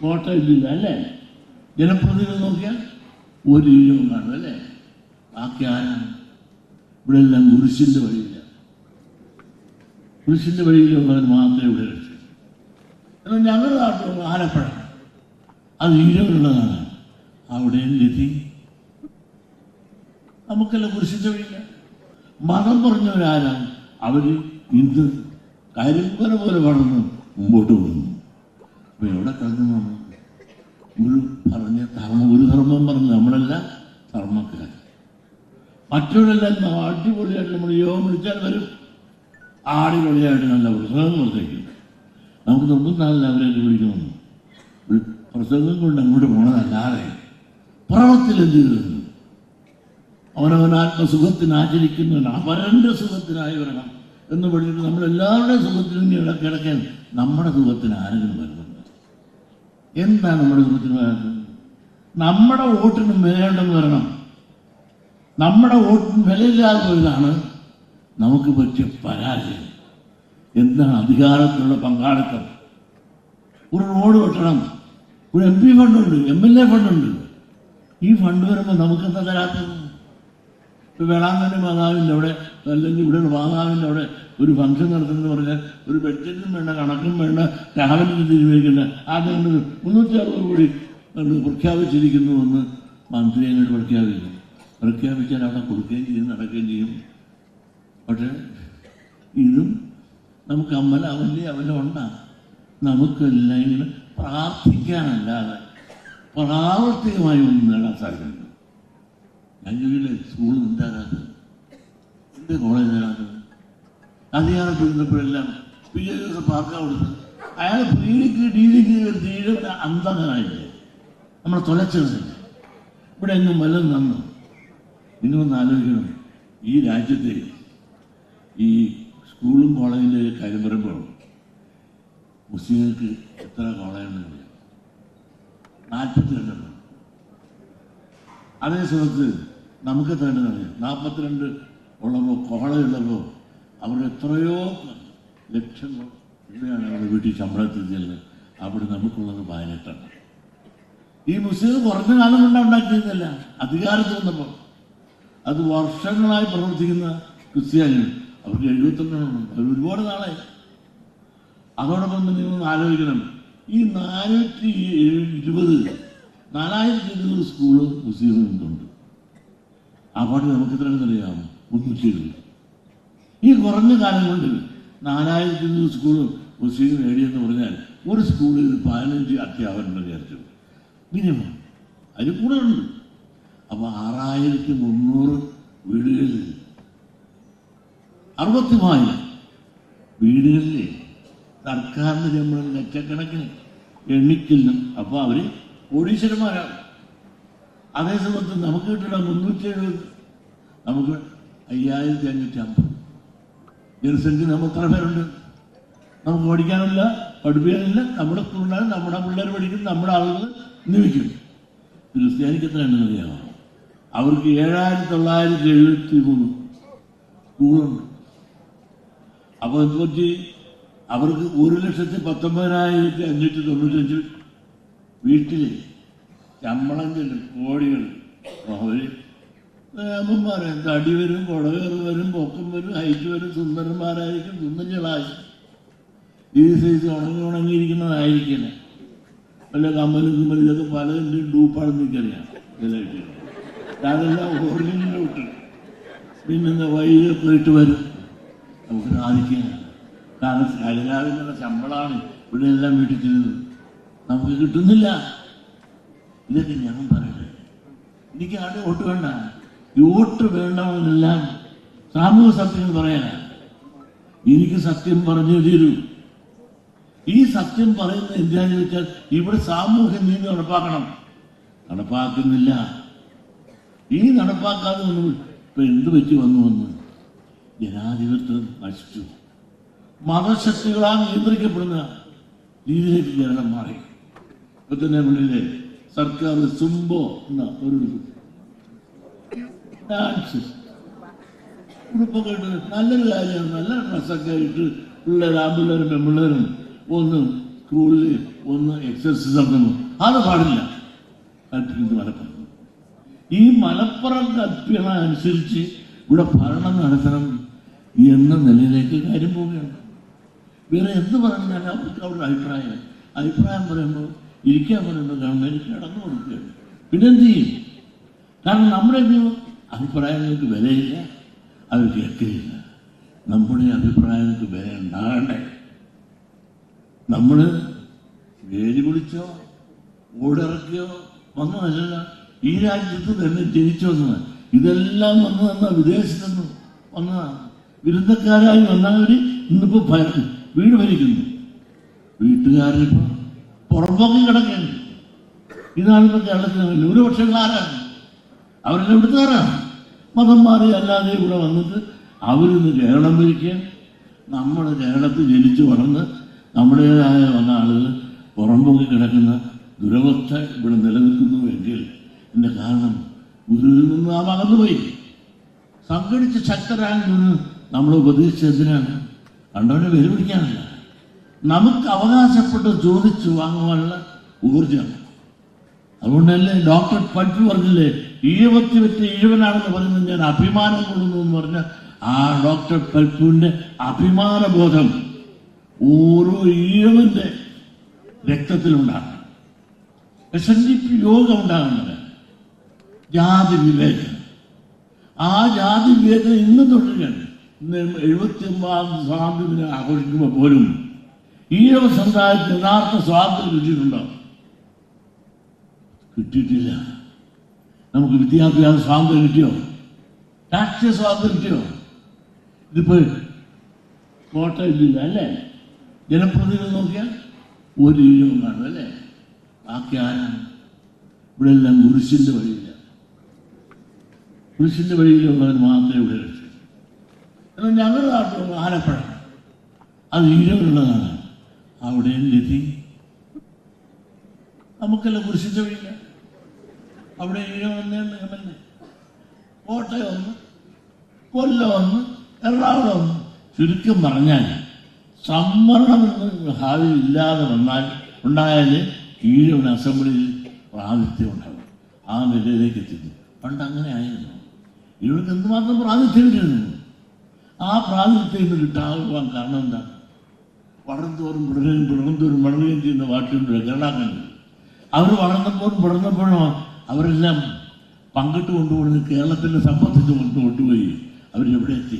കോട്ടയില്ല അല്ലേ? ജനപ്രതിനിധി നോക്കിയാൽ ഒരു ഈഴവും കാണും അല്ലേ? ബാക്കി ആരാണ്? ഇവിടെ എല്ലാം കുരിശിൻ്റെ വഴിയില്ല. കുരിശിൻ്റെ വഴിയിലുള്ളവർ മാത്രമേ ഇവിടെ രക്ഷ. എന്നാൽ ഞങ്ങളുടെ നാട്ടിലുള്ള ആലപ്പുഴ അത് ഈഴവരുള്ളതാണ്. അവിടെയും ഗതി നമുക്കെല്ലാം കുരിശിൻ്റെ വഴിയില്ല. മതം പറഞ്ഞവരാരാണ്? അവർ ഇന്ന് കരിമ്പന പോലെ വളർന്ന് മുമ്പോട്ട് പോകുന്നു. അപ്പൊ എവിടെ കളഞ്ഞു നമ്മൾ? ഗുരു പറഞ്ഞ ഒരു ധർമ്മം പറഞ്ഞ് നമ്മളെല്ലാം ധർമ്മക്കാർ. മറ്റവരെല്ലാം അടിപൊളിയായിട്ട് നമ്മൾ യോഗം വിളിച്ചാൽ വരും. അടിപൊളിയായിട്ട് നല്ല പ്രസംഗം കൊടുത്തേക്കും. നമുക്ക് തൊണ്ണൂറ്റാലിൽ അവരെ വിളിക്കുന്നു. പ്രസംഗം കൊണ്ട് അങ്ങോട്ട് പോണതല്ലാതെ പ്രവൃത്തിയിൽ എന്ത് ചെയ്തിരുന്നു? അവനവൻ ആത്മസുഖത്തിന് ആചരിക്കുന്നവൻ അവരൻ്റെ സുഖത്തിനായി വരണം എന്ന് പഠിച്ചിട്ട് നമ്മളെല്ലാവരുടെയും സുഖത്തിന് ഇടയ്ക്കിടയ്ക്ക് നമ്മുടെ സുഖത്തിന് ആരെങ്കിലും വരുന്നുണ്ട്. എന്താണ് നമ്മുടെ സുഖത്തിന് വരുന്നത്? നമ്മുടെ വോട്ടിന് വിലയുണ്ടെന്ന് വരണം. നമ്മുടെ വോട്ടിന് വിലയില്ലാതെ പോയതാണ് നമുക്ക് പറ്റിയ പരാജയം. എന്താണ്? അധികാരത്തിലുള്ള പങ്കാളിത്തം. ഒരു റോഡ് വെട്ടണം, ഒരു MP ഫണ്ടുണ്ട്, MLA ഫണ്ടുണ്ട്. ഈ ഫണ്ട് വരുമ്പോൾ നമുക്കെന്താ തരാത്തത്? ഇപ്പോൾ വേളാങ്കണ്ണി മാതാവിൻ്റെ അവിടെ അല്ലെങ്കിൽ ഇവിടെയുള്ള മാതാവിൻ്റെ അവിടെ ഒരു ഫംഗ്ഷൻ നടത്തുന്നത് പറഞ്ഞാൽ ഒരു ബഡ്ജറ്റും വേണ്ട, കണക്കും വേണ്ട, രാവിലെ തീരുമാനിക്കേണ്ട. ആദ്യം 360 കോടി പ്രഖ്യാപിച്ചിരിക്കുന്നുവെന്ന് മന്ത്രി അങ്ങോട്ട് പ്രഖ്യാപിച്ചാൽ അവിടെ കൊടുക്കുകയും ചെയ്യും, നടക്കുകയും ചെയ്യും. പക്ഷേ ഇതും നമുക്ക് അവല്ല ഉണ്ടാകും. നമുക്കെല്ലാം ഇങ്ങനെ പ്രാർത്ഥിക്കാനല്ലാതെ പ്രാവർത്തികമായി ഒന്നും നേടാൻ സാധിക്കുന്നുണ്ട്. ഞാൻ ചോദിച്ചില്ലേ, സ്കൂൾ എന്താകാത്തത്? എൻ്റെ കോളേജ് തരാത്തത്? അധികാരത്തിൽ നിന്നപ്പോഴെല്ലാം PA പാർക്കാ കൊടുത്തത്. അയാൾ PDക്ക് DDക്ക് തീരെ അന്തകനായില്ലേ? നമ്മളെ തുലച്ചതല്ലേ? ഇവിടെ എങ്ങും വല്ലതും നന്നു. നിങ്ങളൊന്ന് ആലോചിക്കണം. ഈ രാജ്യത്തെ ഈ സ്കൂളും കോളേജിൻ്റെ കാര്യം പറയുമ്പോൾ മുസ്ലിങ്ങൾക്ക് എത്ര കോളേജുണ്ട്? 42. അതേ സമയത്ത് നമുക്ക് എത്ര ഉണ്ടെന്നറിയാം? 42 ഉള്ളപ്പോൾ കോളേജുള്ളപ്പോൾ അവരുടെ എത്രയോ ലക്ഷങ്ങൾ രൂപയാണ് അവരുടെ വീട്ടിൽ ശമ്പളത്തിൽ ചെല്ലുന്നത്. അവിടെ നമുക്കുള്ളത് 18. ഈ മുസ്ലിം കുറഞ്ഞ കാലം കൊണ്ടാണ് ഉണ്ടാക്കിയിരുന്നില്ല, അധികാരത്തിൽ വന്നപ്പോൾ. അത് വർഷങ്ങളായി പ്രവർത്തിക്കുന്ന ക്രിസ്ത്യാനികൾ അവർക്ക് 72 അവർ ഒരുപാട് നാളായി. അതോടൊപ്പം തന്നെ നിങ്ങൾ ആലോചിക്കണം, ഈ 420 സ്കൂള് മുസ്ലിമുണ്ട്. ആ പാട്ട് നമുക്ക് എത്ര അറിയാം? 370. ഈ കുറഞ്ഞ കാലം കൊണ്ട് 420 സ്കൂള് മുസ്ലിം നേടിയെന്ന് പറഞ്ഞാൽ ഒരു സ്കൂളിൽ 15 അധ്യാപകരുണ്ടെന്ന് വിചാരിച്ചു മിനിമം. അതിൽ കൂടെ ഉണ്ട്. അപ്പോൾ 6300 വീടുകളിൽ 64,000 വീടുകളിൽ സർക്കാരിന് ശമ്പളം ലക്ഷക്കണക്കിന് എണ്ണിക്കലിനും. അപ്പോൾ അവർ കോടീശ്വരന്മാരാണ്. അതേ സമയത്ത് നമുക്ക് കിട്ടുന്ന 370, നമുക്ക് 5550 ജനസംഖ്യ. നമ്മൾ എത്ര പേരുണ്ട്? നമുക്ക് പഠിക്കാനില്ല, പഠിപ്പിക്കാനില്ല. നമ്മുടെ സ്കൂളിലാണ് നമ്മുടെ പിള്ളേർ പഠിക്കും, നമ്മുടെ ആളുകൾ നിമിക്കും. ക്രിസ്ത്യാനിക്ക് എത്ര ഉണ്ടെന്ന് അറിയാമോ? അവർക്ക് 7973 സ്കൂളുണ്ട്. അപ്പോൾ എന്തുപറ്റി? അവർക്ക് 1,19,595 വീട്ടിൽ ശമ്പളം ചെല്ലും, കോടികൾ. അവർ അമ്മമാരെ തടി വരും, കുടകയറ് വരും, പൊക്കം വരും, ഹൈറ്റ് വരും, സുന്ദരന്മാരായിരിക്കും, സുന്ദരികളായിരിക്കും. ഈ സൈസ് ഉണങ്ങിയിരിക്കുന്നതായിരിക്കില്ല. വല്ല കമ്മലും ഇതൊക്കെ പലതിൻ്റെ ഡൂപ്പാണെന്ന് എനിക്കറിയാം. അതെല്ലാം ഒറിജിനലോട്ട് പിന്നെ വൈകിട്ട് ഇട്ട് വരും. നമുക്ക് സാധിക്കുകയാണ്. കാരണം ഖജനാവിനുള്ള ശമ്പളമാണ് ഇവിടെ എല്ലാം വീട്ടിൽ ചെയ്യുന്നത്. നമുക്ക് കിട്ടുന്നില്ല. ഇതൊക്കെ ഞാൻ പറയട്ടെ. എനിക്ക് ആടെ വോട്ട് വേണ്ട. ഈ വോട്ട് വേണ്ടവനെല്ലാം സാമൂഹ്യ സത്യങ്ങൾ പറയാനാണ്. എനിക്ക് സത്യം പറഞ്ഞു തീരൂ. ഈ സത്യം പറയുന്നത് എന്താണെന്ന് വെച്ചാൽ ഇവിടെ സാമൂഹ്യ നീതി നടപ്പാക്കുന്നില്ല. ഈ നടപ്പാക്കാതെ വന്നു. ഇപ്പൊ എന്ത് പറ്റി വന്നു? ജനാധിപത്യം നശിച്ചു. മതശക്തികളാൽ നിയന്ത്രിക്കപ്പെടുന്ന രീതിയിലേക്ക് ജനനം മാറി. ഇപ്പൊ തന്നെ മുന്നിലെ സർക്കാർ സുംബോ എന്ന ഒരു ഡാൻസ് ഗ്രൂപ്പൊക്കെ ഇട്ട് നല്ലൊരു കാര്യമാണ്. നല്ല ഡ്രസ്സൊക്കെ ഇട്ട് പിള്ളേർ, ആൺപിള്ളേരും പെൺപിള്ളേരും ഒന്ന് സ്കൂളിൽ ഒന്ന് എക്സർസൈസ് നടത്തുന്നു, അത് പാടില്ല. കൽപ്പിക്കുന്നത് മലപ്പുറം. ഈ മലപ്പുറം കൽപ്പന അനുസരിച്ച് ഇവിടെ ഭരണം നടത്തണം എന്ന നിലയിലേക്ക് കാര്യം പോവുകയാണ്. വേറെ എന്ത് പറഞ്ഞാൽ അവർക്ക് അവരുടെ അഭിപ്രായം പറയുമ്പോൾ ഇരിക്കാൻ പറയുമ്പോൾ ഗവൺമെൻറ് കിടന്നു കൊടുക്കുകയാണ്. പിന്നെന്ത് ചെയ്യും? കാരണം നമ്മുടെ അഭിപ്രായങ്ങൾക്ക് വിലയില്ല, അവർ കേൾക്കുകയില്ല. നമ്മുടെ അഭിപ്രായങ്ങൾക്ക് വില ഉണ്ടാകണ്ടേ? നമ്മൾ വേലി പിടിച്ചോ ഓടിറക്കിയോ വന്നതല്ല, ഈ രാജ്യത്ത് തന്നെ ജനിച്ചു വന്നത്. ഇതെല്ലാം വന്നതെന്ന വിദേശത്തുനിന്ന് വന്നതാണ്. വിരുദ്ധക്കാരായി വന്നവർ ഇന്നിപ്പോ വീട് ഭരിക്കുന്നു. വീട്ടുകാരിപ്പോ പുറമ്പോക്കി കിടക്കുകയാണ്. ഇതാണിപ്പോ കേരളത്തിൽ ന്യൂനപക്ഷങ്ങളാരാണ്? അവരെല്ലാം ഇവിടുത്തുകാരാണ്. മതം മാറി അല്ലാതെ ഇവിടെ വന്നിട്ട് അവരിന്ന് കേരളം ഭരിക്കാൻ, നമ്മൾ കേരളത്തിൽ ജനിച്ചു വളർന്ന് നമ്മുടേതായ വന്ന ആളുകൾ പുറമ്പോക്കി കിടക്കുന്ന ദുരവസ്ഥ ഇവിടെ നിലനിൽക്കുന്നുവെങ്കിൽ എൻ്റെ കാരണം ഗുരുവിൽ നിന്ന് നാം അകന്നുപോയി. സംഘടിച്ച് ശക്തരായ ഗുരു നമ്മളെ ഉപദേശിച്ചതിനാണ്. കണ്ടവനെ വെല്ലുവിളിക്കാനല്ല, നമുക്ക് അവകാശപ്പെട്ട് ചോദിച്ചു വാങ്ങുവാനുള്ള ഊർജം. അതുകൊണ്ടല്ലേ ഡോക്ടർ പൽപ്പു പറഞ്ഞില്ലേ, ഈഴവത്തി വെറ്റ ഈഴവനാണെന്ന് പറയുന്നത് ഞാൻ അഭിമാനം കൊള്ളുന്നു എന്ന് പറഞ്ഞ ആ ഡോക്ടർ പൽപ്പുവിന്റെ അഭിമാനബോധം ഓരോ ഈഴവന്റെ രക്തത്തിലുണ്ടാകണം. SNDP യോഗം ഉണ്ടാകുന്നത് ജാതി വിവേചനം. ആ ജാതി വിവേചനം ഇന്ന് തുടരുകയാണ്. ഇന്ന് 79 സ്വാതന്ത്ര്യദിനം ആഘോഷിക്കുമ്പോൾ പോലും ഈഴവ സമുദായത്തിന് യഥാർത്ഥ സ്വാതന്ത്ര്യം കിട്ടിയിട്ടുണ്ടോ? കിട്ടിയിട്ടില്ല. നമുക്ക് വിദ്യാഭ്യാസ സ്വാതന്ത്ര്യം കിട്ടിയോ? രാഷ്ട്രീയ സ്വാതന്ത്ര്യം കിട്ടിയോ? ഇതിപ്പോ കോട്ടയില്ല അല്ലേ? ജനപ്രതിനിധി നോക്കിയാൽ ഒരു ഈഴവും കാണും അല്ലേ? ബാക്കി ആരാണ്? ഇവിടെ എല്ലാം കുരിശിന്റെ വഴിയില്ല. കുരിശിന്റെ വഴിയിലുള്ളവർ മാത്രമേ ഇവിടെ രക്ഷ. എന്നാൽ ഞങ്ങളുടെ നാട്ടിലുള്ള ആലപ്പുഴ അത് ഈഴവനുള്ളതാണ്. അവിടെ എന്തെത്തി? നമുക്കെല്ലാം കുരിശിന്റെ വഴിയില്ല. അവിടെ ഈഴവന്നെ. കോട്ടയം ഒന്ന്, കൊല്ലം ഒന്ന്, എറണാകുളം ഒന്ന്. ചുരുക്കം പറഞ്ഞാൽ സംവരണമെന്ന് ഭാവി ഇല്ലാതെ ഉണ്ടായാൽ ഈഴവൻ അസംബ്ലിയിൽ പ്രാതിനിധ്യം ഉണ്ടാകും. ആ നിലയിലേക്ക് എത്തിക്കുന്നു. പണ്ട് അങ്ങനെ ആയിരുന്നു. ഈഴവർക്ക് എന്തുമാത്രം പ്രാതിനിധ്യം കിട്ടിയിരുന്നു. ആ പ്രാതിനിധ്യം കിട്ടാൻ കാരണം എന്താ? വളർന്നോറും വളരുകയും ചെയ്യുന്ന വാക്കുകളുണ്ട് കേരളാക്കണ്ട്. അവർ വളർന്നപ്പോഴും അവരെല്ലാം പങ്കിട്ട് കൊണ്ടുപോകുന്നത് കേരളത്തിൻ്റെ സമ്പത്ത് കൊണ്ടുപോയി അവരെവിടെ എത്തി?